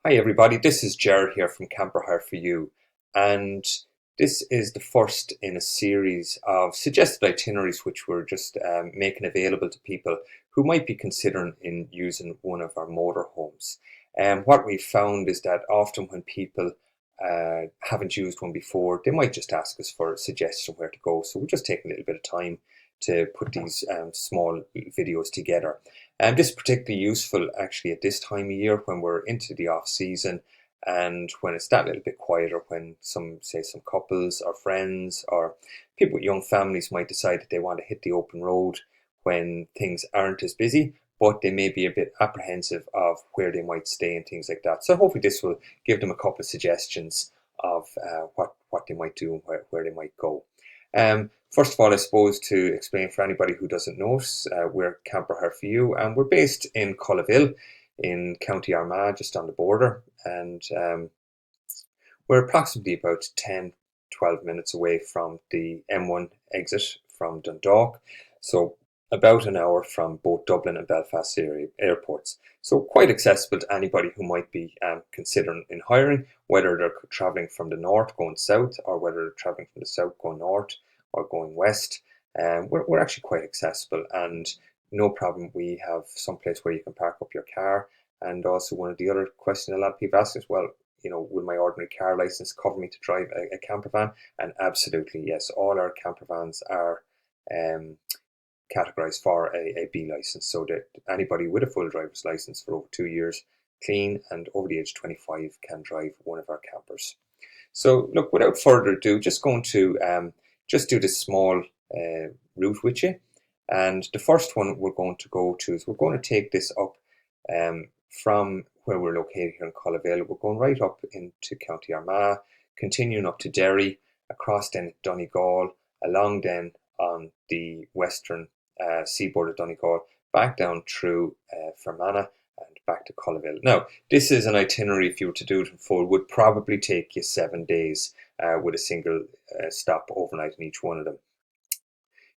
Hi everybody, this is Jared here from Camper Hire for You, and this is the first in a series of suggested itineraries which we're just making available to people who might be considering in using one of our motorhomes. And what we found is that often when people haven't used one before, they might just ask us for a suggestion where to go. So we're just taking a little bit of time to put these small videos together. And this is particularly useful actually at this time of year when we're into the off season and when it's that little bit quieter, when some couples or friends or people with young families might decide that they want to hit the open road when things aren't as busy, but they may be a bit apprehensive of where they might stay and things like that. So hopefully this will give them a couple of suggestions of what they might do and where they might go. First of all, I suppose to explain for anybody who doesn't know us, we're Camper Hire for You, and we're based in Collaville in County Armagh, just on the border, and we're approximately about 10, 12 minutes away from the M1 exit from Dundalk, so about an hour from both Dublin and Belfast airports. So quite accessible to anybody who might be considering in hiring, whether they're travelling from the north going south or whether they're travelling from the south going north or going west. We're actually quite accessible and no problem. We have some place where you can park up your car. And also one of the other questions a lot of people ask is, well, will my ordinary car license cover me to drive a camper van? And absolutely, yes, all our camper vans are categorized for a B license, so that anybody with a full driver's license for over 2 years, clean and over the age of 25 can drive one of our campers. So look, without further ado, just going to just do this small route with you. And the first one we're going to go to is we're going to take this up from where we're located here in Collaville. We're going right up into County Armagh, continuing up to Derry, across then Donegal, along then on the western seaboard of Donegal, back down through Fermanagh and back to Collaville. Now, this is an itinerary, if you were to do it in full, would probably take you 7 days with a single stop overnight in each one of them.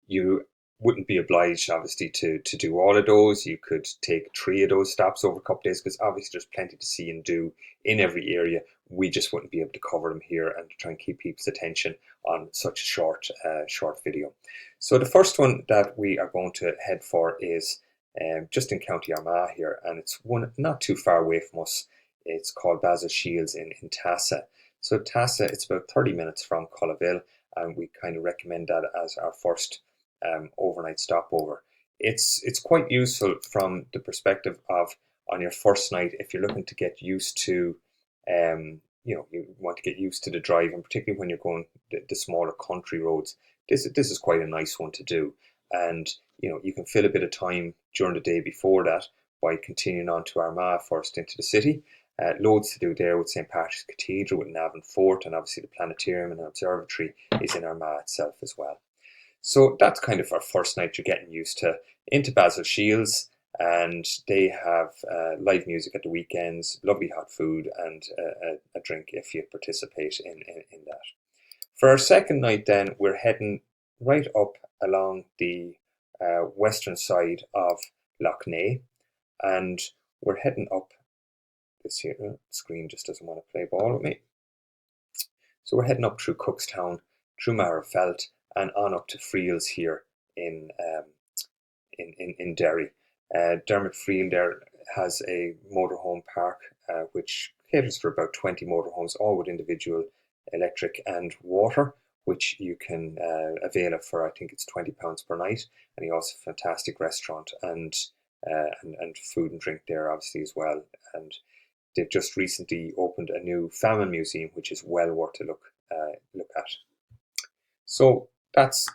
You wouldn't be obliged, obviously, to do all of those. You could take 3 of those stops over a couple of days because obviously there's plenty to see and do in every area. We just wouldn't be able to cover them here and try and keep people's attention on such a short video. So the first one that we are going to head for is just in County Armagh here, and it's one not too far away from us. It's called Basil Shields in Tassa. So Tassa, it's about 30 minutes from Collaville, and we kind of recommend that as our first overnight stopover. It's quite useful from the perspective of on your first night if you're looking to get used to you want to get used to the drive, and particularly when you're going the smaller country roads. This is quite a nice one to do, and you can fill a bit of time during the day before that by continuing on to Armagh first into the city. Loads to do there with St. Patrick's Cathedral, with Navan Fort, and obviously the planetarium and observatory is in Armagh itself as well. So that's kind of our first night. You're getting used to into Basil Shields, and they have live music at the weekends, lovely hot food, and a drink if you participate in that. For our second night, then we're heading right up along the western side of Lough Neagh, and we're heading up. This here screen just doesn't want to play ball with me. So we're heading up through Cookstown, through Marrowfelt, and on up to Friels here in Derry. Dermot Friel there has a motorhome park which caters for about 20 motorhomes, all with individual electric and water, which you can avail of for, I think it's £20 per night. And he also has a fantastic restaurant and food and drink there obviously as well. And they've just recently opened a new famine museum, which is well worth a look at. So that's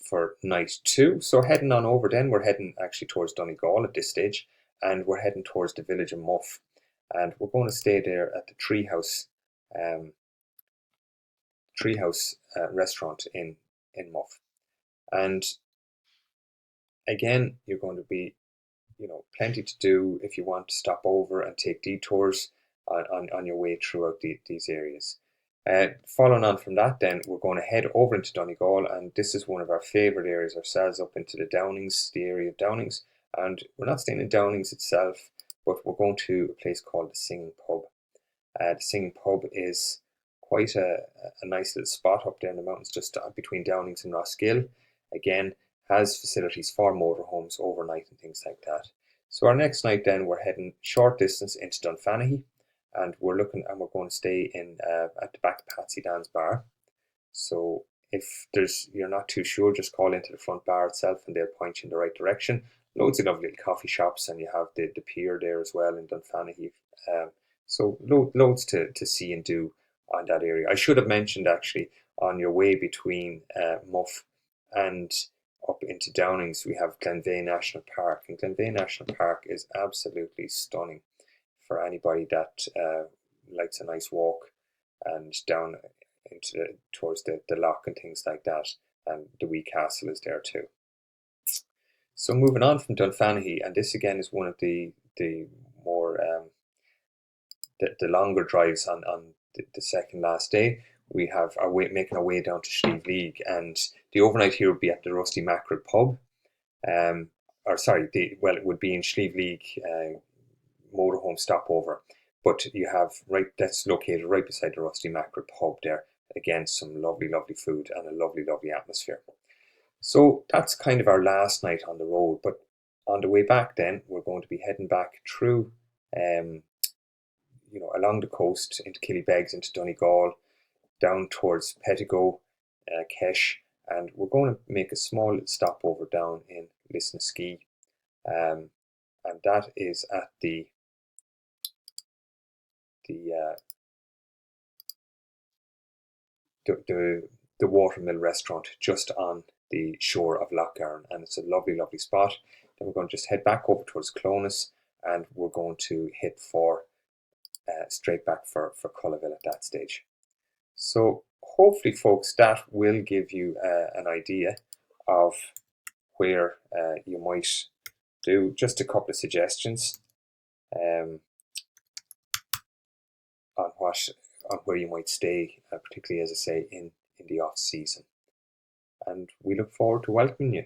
for night two. So heading on over then, we're heading actually towards Donegal at this stage, and we're heading towards the village of Muff, and we're going to stay there at the Treehouse restaurant in Muff. And again, you're going to be plenty to do if you want to stop over and take detours on your way throughout these areas. Following on from that, then we're going to head over into Donegal, and this is one of our favourite areas ourselves, up into the Downings, the area of Downings. And we're not staying in Downings itself, but we're going to a place called the Singing Pub. The Singing Pub is quite a nice little spot up there in the mountains, just between Downings and Roskill. Again, has facilities for motorhomes overnight and things like that. So our next night then we're heading short distance into Dunfanaghy, and we're going to stay in at the back of Patsy Dan's bar. So if you're not too sure, just call into the front bar itself and they'll point you in the right direction. Loads of lovely little coffee shops, and you have the pier there as well in Dunfanaghy. So loads to see and do on that area. I should have mentioned actually, on your way between Muff and up into Downings, we have Glenveigh National Park, and Glenveigh National Park is absolutely stunning for anybody that likes a nice walk and down towards the loch and things like that, and the wee castle is there too. So moving on from Dunfanaghy, and this again is one of the more the longer drives on the second last day. We have making our way down to Slieve League, and the overnight here would be at the Rusty Mackerel pub. Or sorry, it would be in Slieve League motorhome stopover, but that's located right beside the Rusty Mackerel pub there. Again, some lovely food and a lovely atmosphere. So that's kind of our last night on the road, but on the way back then we're going to be heading back through along the coast into Killybegs, into Donegal, down towards Pettigo, Kesh, and we're going to make a small stopover down in Lisnaskea, and that is at the Watermill restaurant just on the shore of Lough Garn, and it's a lovely spot. Then we're going to just head back over towards Clones, and we're going to hit for straight back for Cullaville at that stage. So hopefully, folks, that will give you an idea of where you might do. Just a couple of suggestions on where you might stay, particularly, as I say, in the off season. And we look forward to welcoming you.